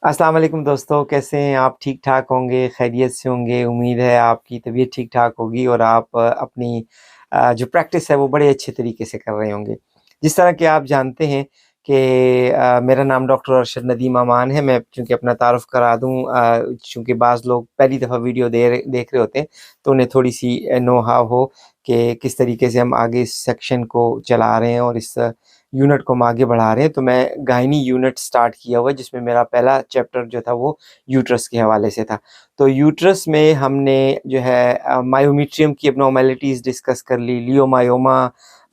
अस्सलाम वालेकुम दोस्तों, कैसे हैं आप? ठीक-ठाक होंगे, खैरियत से होंगे। उम्मीद है आपकी तबीयत ठीक-ठाक होगी और आप अपनी जो प्रैक्टिस है वो बड़े अच्छे तरीके से कर रहे होंगे। जिस तरह कि आप जानते हैं कि मेरा नाम डॉक्टर अरशद नदीम अमान है। मैं चूँकि अपना तारुफ़ करा दूँ, चूँकि बाज़ लोग पहली दफ़ा वीडियो देख रहे होते हैं, तो उन्हें थोड़ी-सी नो हाव हो कि किस तरीके से हम आगे इस सेक्शन को चला रहे हैं और इस यूनिट को हम आगे बढ़ा रहे हैं। तो मैं गायनी यूनिट स्टार्ट किया हुआ है, जिसमें मेरा पहला चैप्टर जो था वो यूट्रस के हवाले से था। तो यूट्रस में हमने जो है मायोमेट्रियम की एब्नॉर्मैलिटीज़ डिस्कस कर ली, leiomyoma,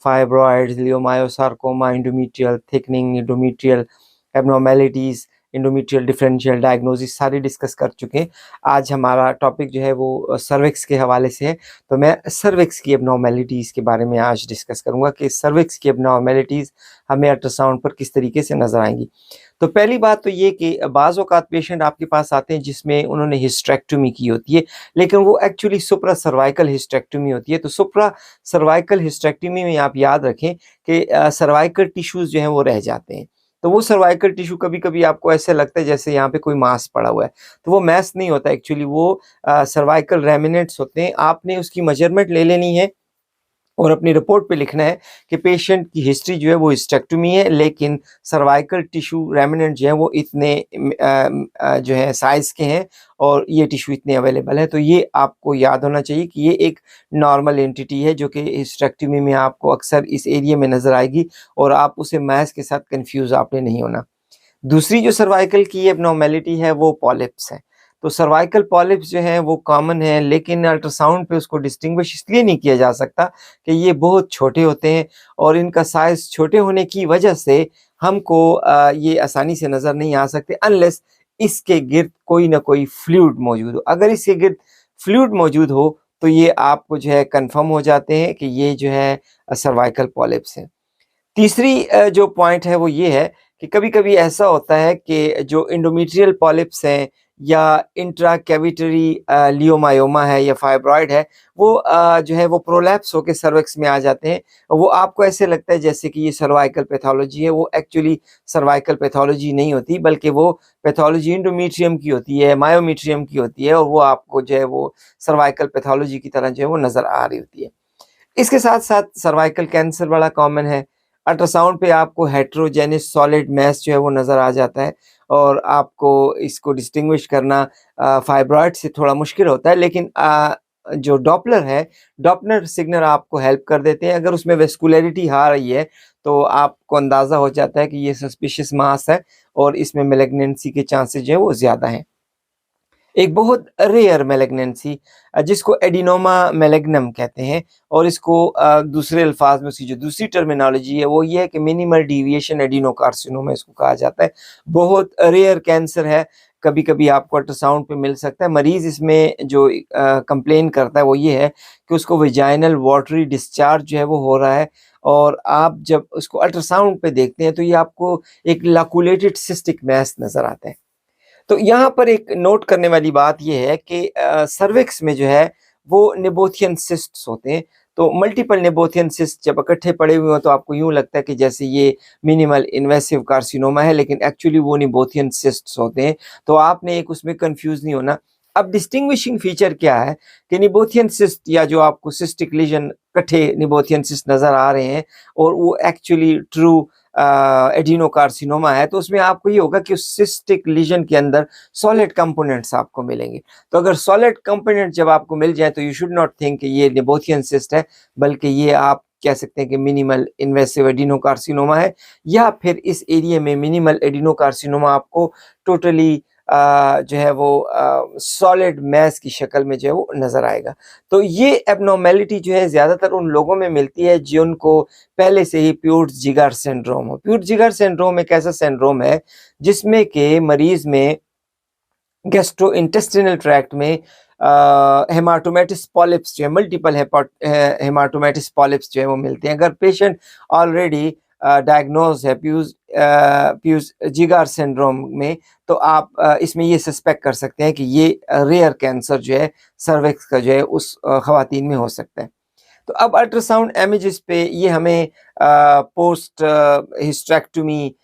fibroids, leiomyosarcoma, endometrial thickening, endometrial abnormalities, endometrial differential diagnosis सारे डिस्कस कर चुके हैं। आज हमारा टॉपिक जो है वो सर्विक्स के हवाले से है। तो मैं सर्विक्स की एब्नॉर्मैलिटीज़ के बारे में आज डिस्कस करूँगा कि सर्विक्स की एब्नॉर्मैलिटीज़ हमें अल्ट्रासाउंड पर किस तरीके से नज़र आएँगी। तो पहली बात तो ये कि बाज़ औक़ात पेशेंट आपके पास आते हैं जिसमें उन्होंने हिस्टेरेक्टोमी की होती है, लेकिन वो एक्चुअली सुप्रा सर्वाइकल हिस्टेरेक्टोमी होती है। तो सुप्रा सर्वाइकल हिस्टेरेक्टोमी में आप याद रखें कि सर्वाइकल टिश्यूज़ जो हैं वो रह जाते हैं। तो वो सर्वाइकल टिश्यू कभी-कभी आपको ऐसे लगता है जैसे यहाँ पे कोई मांस पड़ा हुआ है, तो वो मांस नहीं होता एक्चुअली, वो सर्वाइकल रेमिनेंट्स होते हैं। आपने उसकी मेजरमेंट ले लेनी है और अपनी रिपोर्ट पे लिखना है कि पेशेंट की हिस्ट्री जो है वो हिस्टेरेक्टोमी है, लेकिन सर्वाइकल टिश्यू रेमिनेंट जो है वो इतने जो है साइज़ के हैं और ये टिश्यू इतने अवेलेबल है। तो ये आपको याद होना चाहिए कि ये एक नॉर्मल एंटिटी है जो कि हिस्टेरेक्टोमी में आपको अक्सर इस एरिया में नज़र आएगी और आप उसे मास के साथ कन्फ्यूज़ आपने नहीं होना। दूसरी जो सर्वाइकल की एब्नॉर्मैलिटी है वो पॉलिप्स है। तो सर्वाइकल पॉलिप्स जो हैं वो कॉमन है, लेकिन अल्ट्रासाउंड पे उसको डिस्टिंग्विश इसलिए नहीं किया जा सकता कि ये बहुत छोटे होते हैं और इनका साइज़ छोटे होने की वजह से हमको ये आसानी से नज़र नहीं आ सकते अनलेस इसके गिर्द कोई ना कोई फ्लूइड मौजूद हो। अगर इसके गिर्द फ्लूइड मौजूद हो तो ये आपको जो है कन्फर्म हो जाते हैं कि ये जो है सर्वाइकल पॉलिप्स है। तीसरी जो पॉइंट है वो ये है कि कभी-कभी ऐसा होता है कि जो एंडोमेट्रियल पॉलिप्स हैं या इंट्रा कैविटरी लियोमायोमा है या फाइब्रॉइड है, वो जो है वो प्रोलैप्स होके सर्विक्स में आ जाते हैं। वो आपको ऐसे लगता है जैसे कि ये सर्वाइकल पैथोलॉजी है, वो एक्चुअली सर्वाइकल पैथोलॉजी नहीं होती, बल्कि वो पैथोलॉजी एंडोमेट्रियम की होती है, मायोमेट्रियम की होती है और वो आपको जो है वो सर्वाइकल पैथोलॉजी की तरह जो है वो नज़र आ रही होती है। इसके साथ-साथ सर्वाइकल कैंसर बड़ा कॉमन है। अल्ट्रासाउंड पे आपको हेटेरोजेनस सॉलिड मास जो है वो नज़र आ जाता है और आपको इसको डिस्टिंग्विश करना फाइब्रॉइड से थोड़ा मुश्किल होता है, लेकिन जो डॉपलर है, डॉपलर सिग्नल आपको हेल्प कर देते हैं। अगर उसमें वैस्कुलरिटी आ रही है, तो आपको अंदाज़ा हो जाता है कि ये सस्पिशियस मास है और इसमें मैलिग्नेंसी के चांसेस जो है वो ज़्यादा हैं। एक बहुत रेयर मैलिग्नेंसी जिसको एडिनोमा मैलिग्नम कहते हैं और इसको दूसरे अल्फाज में उसकी जो दूसरी टर्मिनोलॉजी है वो ये है कि मिनिमल डेविएशन एडिनोकार्सिनोमा इसको कहा जाता है। बहुत रेयर कैंसर है, कभी-कभी आपको अल्ट्रासाउंड पे मिल सकता है। मरीज़ इसमें जो कंप्लेन करता है वो ये है कि उसको वेजाइनल वाटरी डिस्चार्ज जो है वो हो रहा है और आप जब उसको अल्ट्रासाउंड पे देखते हैं तो ये आपको एक लाकुलेटेड सिस्टिक मास नज़र आता है। तो यहाँ पर एक नोट करने वाली बात ये है कि सर्विक्स में जो है वो निबोथियन सिस्ट्स होते हैं। तो मल्टीपल निबोथियन सिस्ट जब इकट्ठे पड़े हुए हों तो आपको यूँ लगता है कि जैसे ये मिनिमल इन्वेसिव कार्सिनोमा है, लेकिन एक्चुअली वो निबोथियन सिस्ट्स होते हैं। तो आपने एक उसमें कन्फ्यूज़ नहीं होना। अब डिस्टिंग्विशिंग फीचर क्या है कि निबोथियन सिस्ट या जो आपको सिस्टिक लीजन इकट्ठे निबोथियन सिस्ट नज़र आ रहे हैं और वो एक्चुअली ट्रू एडिनोकार्सिनोमा है, तो उसमें आपको ये होगा कि उस सिस्टिक लीजन के अंदर सॉलिड कंपोनेंट्स आपको मिलेंगे। तो अगर सॉलिड कंपोनेंट जब आपको मिल जाए तो यू शुड नॉट थिंक कि ये निबोथियन सिस्ट है, बल्कि ये आप कह सकते हैं कि मिनिमल इन्वेसिव एडिनोकार्सिनोमा है या फिर इस एरिया में मिनिमल एडिनोकार्सिनोमा आपको टोटली जो है वो सॉलिड मास की शक्ल में जो है वो नज़र आएगा। तो ये एब्नॉर्मैलिटी जो है ज़्यादातर उन लोगों में मिलती है जिनको पहले से ही प्यूर्स-जिगर सिंड्रोम हो। प्यूर्स-जिगर सिंड्रोम एक ऐसा सिंड्रोम है जिसमें के मरीज़ में गैस्ट्रोइंटेस्टिनल ट्रैक्ट में हेमाटोमेटिस पॉलिप्स जो है मल्टीपल हेमाटोमेटिस पॉलिप्स जो है वो मिलते हैं। अगर पेशेंट ऑलरेडी डायग्नोज है प्यूर्स-जिगर सिंड्रोम में, तो आप इसमें ये सस्पेक्ट कर सकते हैं कि ये रेयर कैंसर जो है सर्विक्स का जो है उस ख़वातीन में हो सकता है। तो अब अल्ट्रासाउंड इमेजेस पे ये हमें पोस्ट हिस्टेरेक्टोमी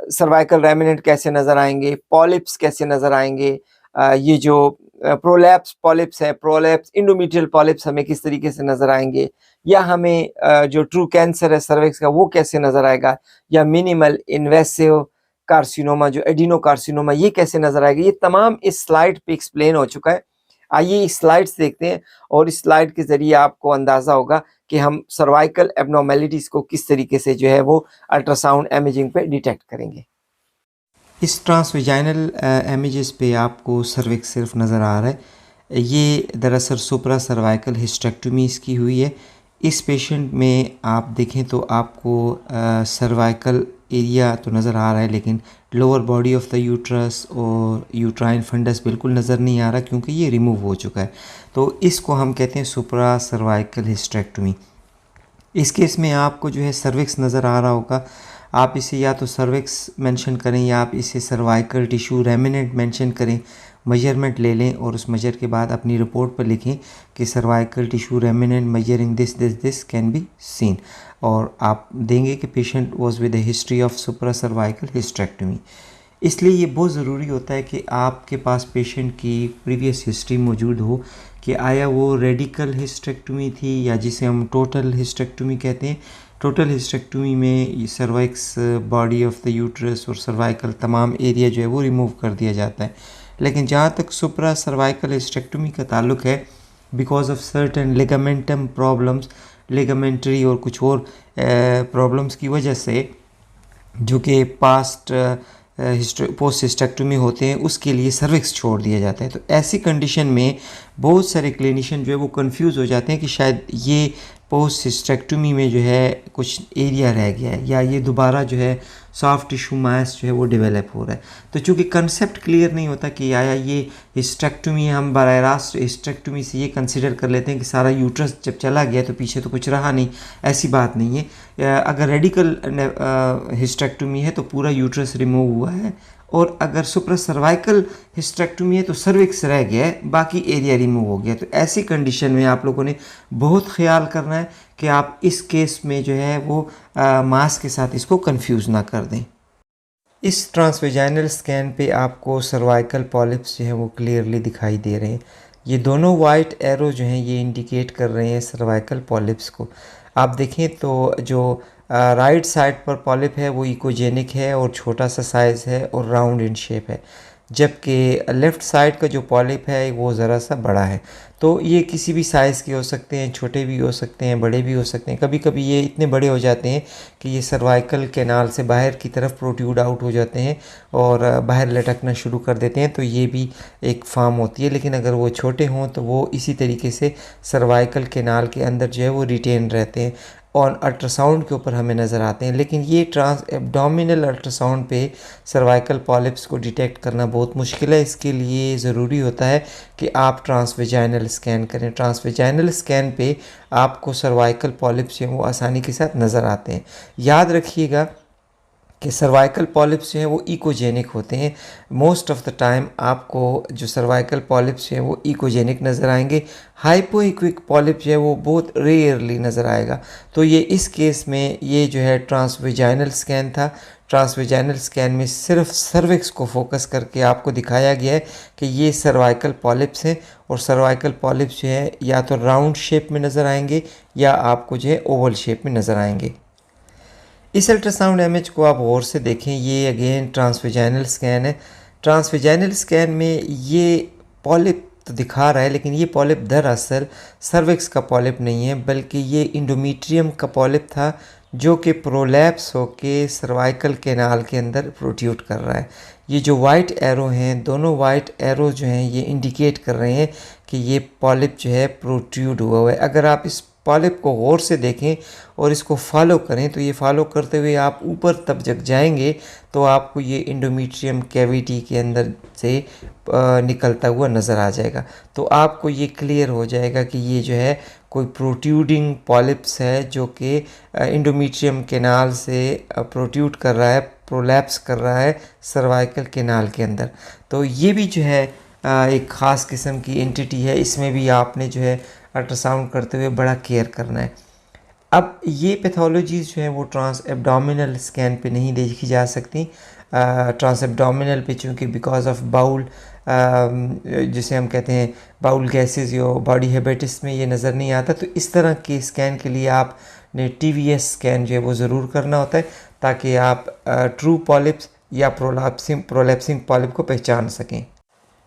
सर्वाइकल रेमिनेंट कैसे नज़र आएंगे, पॉलिप्स कैसे नज़र आएंगे, ये जो प्रोलैप्स पॉलिप्स है, प्रोलैप्स इंडोमेट्रियल पॉलिप्स हमें किस तरीके से नज़र आएंगे, या हमें जो ट्रू कैंसर है सर्विक्स का वो कैसे नज़र आएगा, या मिनिमल इन्वेसिव कार्सिनोमा जो एडिनो कार्सिनोमा ये कैसे नज़र आएगा, ये तमाम इस स्लाइड पे एक्सप्लेन हो चुका है। आइए इस स्लाइड्स देखते हैं और इस स्लाइड के ज़रिए आपको अंदाज़ा होगा कि हम सर्वाइकल एब्नॉर्मेलिटीज़ को किस तरीके से जो है वो अल्ट्रासाउंड इमेजिंग पे डिटेक्ट करेंगे। इस ट्रांसवेजाइनल इमेजेस पे आपको सर्विक्स सिर्फ नज़र आ रहा है। ये दरअसल सुप्रा सर्वाइकल हिस्टेक्टोमी इसकी हुई है। इस पेशेंट में आप देखें तो आपको सर्वाइकल एरिया तो नज़र आ रहा है, लेकिन lower body of the uterus और यूट्राइन फंडस बिल्कुल नज़र नहीं आ रहा क्योंकि ये रिमूव हो चुका है। तो इसको हम कहते हैं सुप्रा सर्वाइकल हिस्टेक्टोमी। इस केस में आपको जो है सर्विक्स नज़र आ रहा होगा। आप इसे या तो सर्विक्स मेंशन करें या आप इसे सर्वाइकल टिश्यू रेमिनेंट मेंशन करें, मेजरमेंट ले लें और उस मेजर के बाद अपनी रिपोर्ट पर लिखें कि cervical tissue remnant measuring this can be seen, और आप देंगे कि patient was with A history of supra cervical hysterectomy. इसलिए ये बहुत ज़रूरी होता है कि आपके पास पेशेंट की प्रीवियस हिस्ट्री मौजूद हो कि आया वो रेडिकल हिस्टेक्टोमी थी या जिसे हम टोटल हिस्टेक्टोमी कहते हैं। टोटल हिस्टेक्टोमी में cervix, body of the uterus और सर्वाइकल तमाम एरिया जो है वो रिमूव कर दिया जाता है। लेकिन जहाँ तक सुप्रा सर्वाइकल हिस्टेक्टोमी का ताल्लुक है, because of certain ligamentum problems, ligamentary और कुछ और प्रॉब्लम्स की वजह से जो कि पास्ट पोस्ट हिस्टेक्टोमी होते हैं उसके लिए सर्विक्स छोड़ दिया जाता है। तो ऐसी कंडीशन में बहुत सारे क्लिनिशियन जो है वो कंफ्यूज हो जाते हैं कि शायद ये पोस्ट हिस्टेक्टोमी में जो है कुछ एरिया रह गया है या ये दोबारा जो है सॉफ्ट टिश्यू मास जो है वो डेवलप हो रहा है। तो चूँकि कंसेप्ट क्लियर नहीं होता कि आया ये हिस्टेक्टोमी है, हम बराह रास्त हिस्टेक्टोमी से ये कंसिडर कर लेते हैं कि सारा यूट्रस जब चला गया तो पीछे तो कुछ रहा नहीं। ऐसी बात नहीं है। अगर रेडिकल हिस्टेक्टोमी है तो पूरा यूट्रस रिमूव हुआ है, और अगर सुप्रा सर्वाइकल हिस्टेक्टोमी है तो सर्विक्स रह गया है, बाकी एरिया रिमूव हो गया। तो ऐसी कंडीशन में आप लोगों ने बहुत ख्याल करना है कि आप इस केस में जो है वो मास के साथ इसको कंफ्यूज ना कर दें। इस ट्रांसवेजाइनल स्कैन पे आपको सर्वाइकल पॉलिप्स जो है वो क्लियरली दिखाई दे रहे हैं। ये दोनों वाइट एरो जो हैं ये इंडिकेट कर रहे हैं सर्वाइकल पॉलिप्स को। आप देखें तो जो राइट साइड पर पॉलिप है वो इकोजेनिक है और छोटा सा साइज़ है और राउंड इन शेप है, जबकि लेफ़्ट साइड का जो पॉलिप है वो ज़रा सा बड़ा है। तो ये किसी भी साइज़ के हो सकते हैं, छोटे भी हो सकते हैं, बड़े भी हो सकते हैं। कभी कभी ये इतने बड़े हो जाते हैं कि ये सर्वाइकल कैनाल से बाहर की तरफ प्रोट्रूड आउट हो जाते हैं और बाहर लटकना शुरू कर देते हैं, तो ये भी एक फॉर्म होती है। लेकिन अगर वो छोटे हों तो वो इसी तरीके से सर्वाइकल कैनाल के अंदर जो है वो रिटेन रहते हैं और अल्ट्रासाउंड के ऊपर हमें नज़र आते हैं। लेकिन ये ट्रांस एब्डोमिनल अल्ट्रासाउंड पे सर्वाइकल पॉलिप्स को डिटेक्ट करना बहुत मुश्किल है। इसके लिए ज़रूरी होता है कि आप ट्रांसवेजाइनल स्कैन करें। ट्रांसवेजाइनल स्कैन पे आपको सर्वाइकल पॉलिप्स हैं वो आसानी के साथ नज़र आते हैं। याद रखिएगा कि सर्वाइकल पॉलिप्स जो हैं वो इकोजेनिक होते हैं। मोस्ट ऑफ़ द टाइम आपको जो सर्वाइकल पॉलिप्स हैं वो इकोजेनिक नज़र आएंगे। हाइपोइक्विक पॉलिप जो है वो बहुत रेयरली नज़र आएगा। तो ये इस केस में ये जो है ट्रांसवेजाइनल स्कैन था। ट्रांसवेजाइनल स्कैन में सिर्फ सर्विक्स को फोकस करके आपको दिखाया गया है कि ये सर्वाइकल पॉलिप्स हैं, और सर्वाइकल पॉलिप्स जो है या तो राउंड शेप में नज़र आएंगे या आपको जो है ओवल शेप में नज़र आएंगे। इस अल्ट्रासाउंड इमेज को आप गौर से देखें। ये अगेन ट्रांसवेजाइनल स्कैन है। ट्रांसवेजाइनल स्कैन में ये पॉलिप तो दिखा रहा है, लेकिन ये पॉलिप दरअसल सर्विक्स का पॉलिप नहीं है, बल्कि ये इंडोमेट्रियम का पॉलिप था जो कि प्रोलैप्स होके सर्वाइकल कैनाल के अंदर प्रोट्रूड कर रहा है। ये जो वाइट एरो हैं, दोनों वाइट एरो जो हैं ये इंडिकेट कर रहे हैं कि ये पॉलिप जो है प्रोट्रूड हुआ हुआ है। अगर आप इस पॉलिप को गौर से देखें और इसको फॉलो करें तो ये फॉलो करते हुए आप ऊपर तब जब जाएंगे तो आपको ये इंडोमेट्रियम कैविटी के अंदर से निकलता हुआ नज़र आ जाएगा। तो आपको ये क्लियर हो जाएगा कि ये जो है कोई प्रोट्रूडिंग पॉलिप्स है जो कि इंडोमेट्रियम कैनाल से प्रोट्रूड कर रहा है, प्रोलैप्स कर रहा है सर्वाइकल कैनाल के अंदर। तो ये भी जो है एक ख़ास किस्म की एंटिटी है। इसमें भी आपने जो है अल्ट्रासाउंड करते हुए बड़ा केयर करना है। अब ये पैथोलॉजीज़ जो है वो ट्रांस एब्डोमिनल स्कैन पे नहीं देखी जा सकती। ट्रांस एब्डोमिनल पे चूँकि बिकॉज ऑफ बाउल जिसे हम कहते हैं बाउल गैसेस या बॉडी हेपेटिस में ये नज़र नहीं आता, तो इस तरह के स्कैन के लिए आपने TVS स्कैन जो है वो ज़रूर करना होता है ताकि आप ट्रू पॉलिप्स या प्रोलैप्सिंग पॉलिप को पहचान सकें।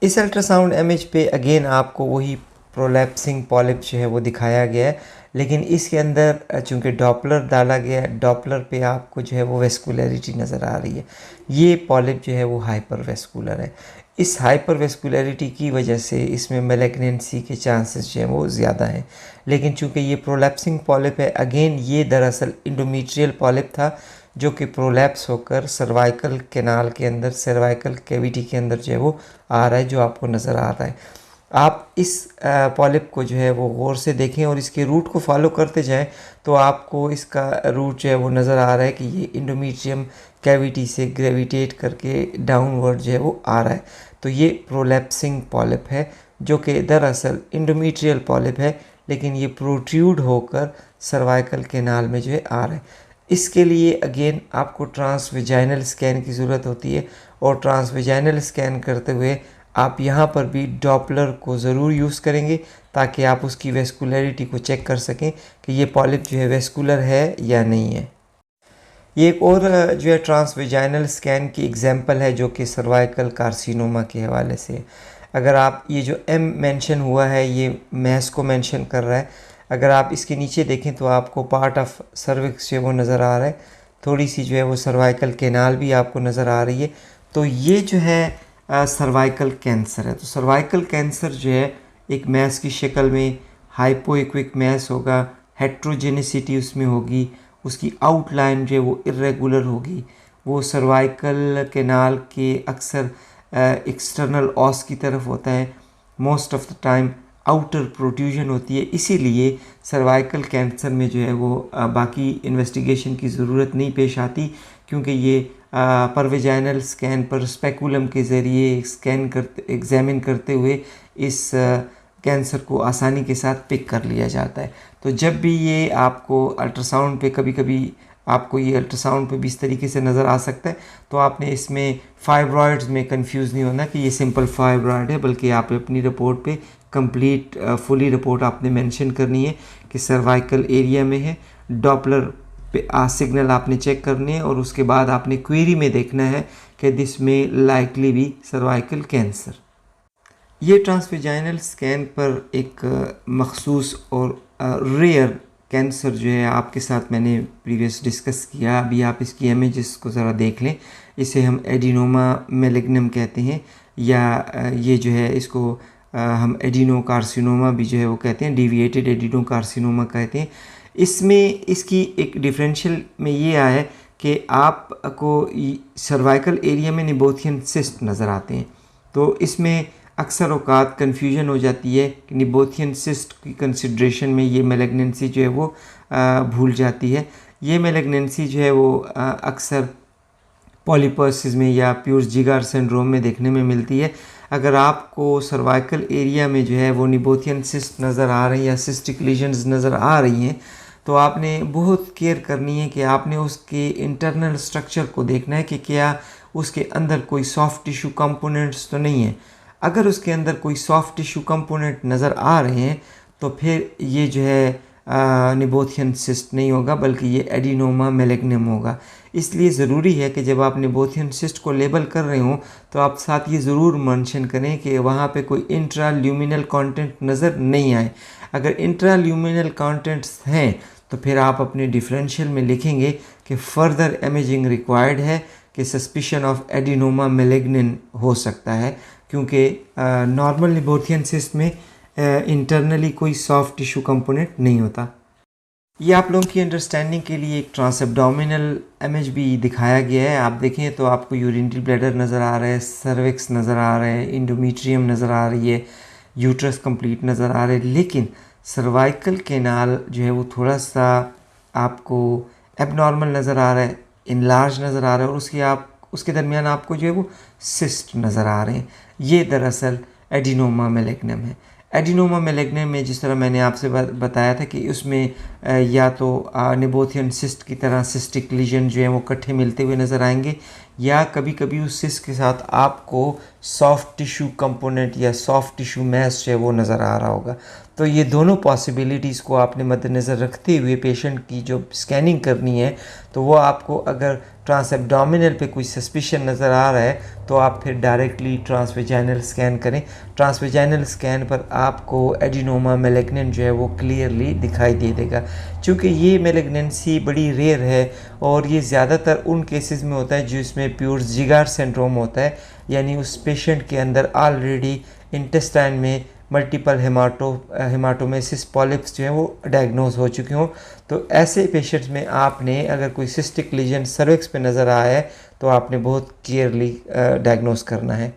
इस अल्ट्रासाउंड इमेज पे अगेन आपको वही प्रोलैप्सिंग पॉलिप जो है वो दिखाया गया है, लेकिन इसके अंदर चूँकि डॉपलर डाला गया है, डॉपलर पे आपको जो है वो वेस्कुलरिटी नज़र आ रही है। ये पॉलिप जो है वो हाइपर वेस्कुलर है। इस हाइपर वेस्कुलरिटी की वजह से इसमें मैलिग्नेंसी के चांसेस जो हैं वो ज़्यादा हैं, लेकिन चूँकि ये प्रोलैप्सिंग पॉलिप है, अगेन ये दरअसल इंडोमेट्रियल पॉलिप था जो कि प्रोलैप्स होकर सर्वाइकल कैनाल के अंदर, सर्वाइकल कैविटी के अंदर जो है वो आ रहा है, जो आपको नज़र आ रहा है। आप इस पॉलिप को जो है वो गौर से देखें और इसके रूट को फॉलो करते जाएं तो आपको इसका रूट जो है वो नज़र आ रहा है कि ये इंडोमेट्रियम कैविटी से ग्रेविटेट करके डाउनवर्ड जो है वो आ रहा है। तो ये प्रोलैप्सिंग पॉलिप है जो कि दरअसल इंडोमेट्रियल पॉलिप है, लेकिन ये प्रोट्रूड होकर सर्वाइकल कैनाल में जो है आ रहा है। इसके लिए अगेन आपको ट्रांसवेजाइनल स्कैन की ज़रूरत होती है, और ट्रांसवेजाइनल स्कैन करते हुए आप यहाँ पर भी डॉपलर को ज़रूर यूज़ करेंगे ताकि आप उसकी वेस्कुलरिटी को चेक कर सकें कि ये पॉलिप जो है वेस्कुलर है या नहीं है। ये एक और जो है ट्रांसवेजाइनल स्कैन की एग्जांपल है जो कि सर्वाइकल कार्सिनोमा के हवाले से। अगर आप ये जो M मेंशन हुआ है ये मैस को मेंशन कर रहा है। अगर आप इसके नीचे देखें तो आपको पार्ट ऑफ सर्विक्स जो है वो नज़र आ रहा है, थोड़ी सी जो है वो सर्वाइकल कैनाल भी आपको नज़र आ रही है। तो ये जो है सर्वाइकल कैंसर है। तो सर्वाइकल कैंसर जो है एक मैस की शक्ल में हाइपोइक्विक मैस होगा, हेट्रोजेनिसिटी उसमें होगी, उसकी आउटलाइन जो है वो इरेगुलर होगी, वो सर्वाइकल कैनाल के अक्सर एक्सटर्नल ऑस की तरफ होता है, most of the time outer protrusion होती है। इसीलिए सर्वाइकल कैंसर में जो है वो बाकी इन्वेस्टिगेशन की ज़रूरत नहीं पेश आती, क्योंकि ये परवेजाइनल स्कैन पर स्पेकुलम के ज़रिए स्कैन करते एग्जामिन करते हुए इस कैंसर को आसानी के साथ पिक कर लिया जाता है। तो जब भी ये आपको अल्ट्रासाउंड पे कभी कभी आपको ये अल्ट्रासाउंड पे भी इस तरीके से नज़र आ सकता है, तो आपने इसमें फाइब्रॉइड्स में कंफ्यूज नहीं होना कि ये सिंपल फाइब्रॉइड है, बल्कि आप अपनी रिपोर्ट पे कंप्लीट फुली रिपोर्ट आपने मेंशन करनी है कि सर्वाइकल एरिया में है। डॉपलर पे सिग्नल आपने चेक करने हैं और उसके बाद आपने क्वेरी में देखना है कि दिस में लाइकली भी सर्वाइकल कैंसर। ये ट्रांसवेजाइनल स्कैन पर एक मखसूस और रेयर कैंसर जो है आपके साथ मैंने प्रीवियस डिस्कस किया। अभी आप इसकी इमेजेस को ज़रा देख लें। इसे हम एडिनोमा मैलिग्नम कहते हैं, या ये जो है इसको हम एडिनो कार्सिनोमा भी जो है वो कहते हैं, डेविएटेड एडिनो कार्सिनोमा कहते हैं। इसमें इसकी एक डिफरेंशियल में ये आया है कि आपको सर्वाइकल एरिया में निबोथियन सिस्ट नज़र आते हैं, तो इसमें अक्सर औकात कन्फ्यूजन हो जाती है कि निबोथियन सिस्ट की कंसिड्रेशन में ये मैलिग्नेंसी जो है वो भूल जाती है। ये मैलिग्नेंसी जो है वो अक्सर पॉलीपोसिस में या प्यूर्स जिगार सिंड्रोम में देखने में मिलती है। अगर आपको सर्वाइकल एरिया में जो है वो निबोथियन सिस्ट नज़र आ रही है या सिस्टिक लीजन्स नज़र आ रही हैं, तो आपने बहुत केयर करनी है कि आपने उसके इंटरनल स्ट्रक्चर को देखना है कि क्या उसके अंदर कोई सॉफ्ट टिश्यू कंपोनेंट्स तो नहीं है। अगर उसके अंदर कोई सॉफ्ट टिश्यू कंपोनेंट नज़र आ रहे हैं तो फिर ये जो है निबोथियन सिस्ट नहीं होगा, बल्कि ये एडिनोमा मैलिग्नम होगा। इसलिए ज़रूरी है कि जब आप निबोथियन सिस्ट को लेबल कर रहे हों तो आप साथ ये ज़रूर मेंशन करें कि वहाँ पे कोई इंट्राल्यूमिनल कंटेंट नज़र नहीं आए। अगर इंट्राल्यूमिनल कंटेंट्स हैं तो फिर आप अपने डिफरेंशियल में लिखेंगे कि फर्दर इमेजिंग रिक्वायर्ड है, कि सस्पिशन ऑफ एडिनोमा मैलिग्नम हो सकता है, क्योंकि नॉर्मल निबोथियन सिस्ट में इंटरनली कोई सॉफ्ट टिश्यू कंपोनेंट नहीं होता। ये आप लोगों की अंडरस्टैंडिंग के लिए एक ट्रांस एब्डोमिनल इमेज भी दिखाया गया है। आप देखें तो आपको यूरिनरी ब्लैडर नज़र आ रहा है, सर्विक्स नज़र आ रहा है, इंडोमेट्रियम नज़र आ रही है, यूट्रस कंप्लीट नज़र आ रहा है, लेकिन सर्वाइकल कैनाल जो है वो थोड़ा सा आपको एबनॉर्मल नज़र आ रहा है, इनलार्ज नज़र आ रहा है, और उसके दरमियान आपको जो है वो सिस्ट नज़र आ रहे हैं। ये दरअसल एडिनोमा मैलिग्नम है। एडिनोमा मैलिग्नम में जिस तरह मैंने आपसे बताया था कि उसमें या तो निबोथियन सिस्ट की तरह सिस्टिक लीजन जो है वो इकट्ठे मिलते हुए नज़र आएंगे, या कभी-कभी उस सिस्ट के साथ आपको सॉफ्ट टिश्यू कंपोनेंट या सॉफ्ट टिश्यू मैश जो है वो नज़र आ रहा होगा। तो ये दोनों पॉसिबिलिटीज़ को आपने मद्देनज़र रखते हुए पेशेंट की जो स्कैनिंग करनी है, तो वो आपको अगर ट्रांस एब्डोमिनल पे कोई सस्पिशन नज़र आ रहा है तो आप फिर डायरेक्टली ट्रांसवेजाइनल स्कैन करें। ट्रांसवेजाइनल स्कैन पर आपको एडिनोमा मैलिग्नेंट जो है वो क्लियरली दिखाई दे देगा। चूँकि ये मैलिग्नेंसी बड़ी रेयर है और ये ज़्यादातर उन केसेस में होता है जिसमें प्यूर जिगार सिंड्रोम होता है, यानी उस पेशेंट के अंदर ऑलरेडी इंटेस्टाइन में मल्टीपल हेमाटोमेसिस पॉलिप्स जो है वो डायग्नोज हो चुके हों। तो ऐसे पेशेंट्स में आपने अगर कोई सिस्टिक लीजन सर्विक्स पे नज़र आया है तो आपने बहुत केयरली डायग्नोज करना है।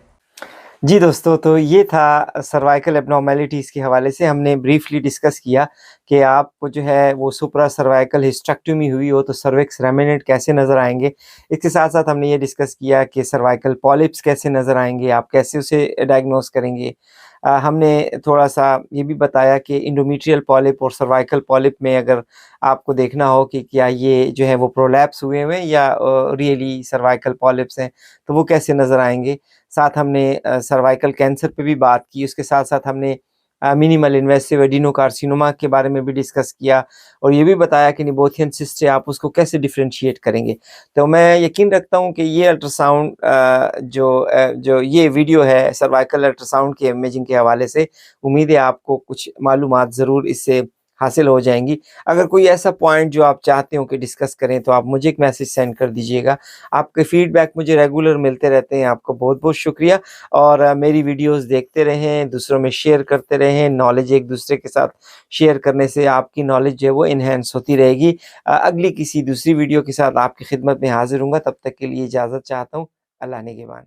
जी दोस्तों, तो ये था सर्वाइकल एब्नॉर्मैलिटीज़ के हवाले से हमने ब्रीफली डिस्कस किया कि आपको जो है वो सुप्रा सर्वाइकल हिस्टेक्टोमी हुई हो तो सर्विक्स रेमिनेंट कैसे नज़र आएँगे। इसके साथ-साथ हमने ये डिस्कस किया कि सर्वाइकल पॉलिप्स कैसे नज़र आएँगे, आप कैसे उसे डायग्नोज़ करेंगे। हमने थोड़ा-सा ये भी बताया कि एंडोमेट्रियल पॉलिप और सर्वाइकल पॉलिप में अगर आपको देखना हो कि क्या ये जो है वो प्रोलैप्स हुए हुए हैं या रियली सर्वाइकल पॉलिप्स हैं, तो वो कैसे नज़र आएँगे। साथ हमने सर्वाइकल कैंसर पे भी बात की, उसके साथ-साथ हमने मिनिमल इन्वेसिव एडिनोकार्सिनोमा के बारे में भी डिस्कस किया और ये भी बताया कि निबोथियन सिस्ट से आप उसको कैसे डिफरेंशिएट करेंगे। तो मैं यकीन रखता हूँ कि ये अल्ट्रासाउंड जो ये वीडियो है सर्वाइकल अल्ट्रासाउंड के इमेजिंग के हवाले से, उम्मीद है आपको कुछ मालूमात ज़रूर इससे हासिल हो जाएँगी। अगर कोई ऐसा पॉइंट जो आप चाहते हो कि डिस्कस करें तो आप मुझे एक मैसेज सेंड कर दीजिएगा। आपके फीडबैक मुझे रेगुलर मिलते रहते हैं, आपका बहुत-बहुत शुक्रिया और मेरी वीडियोज़ देखते रहें, दूसरों में शेयर करते रहें, नॉलेज एक-दूसरे के साथ शेयर करने से आपकी नॉलेज जो है वो एनहांस होती रहेगी। अगली किसी दूसरी वीडियो के साथ आपकी खिदमत में हाज़िर हूँगा, तब तक के लिए इजाज़त चाहता हूँ। अल्लाह निगहबान।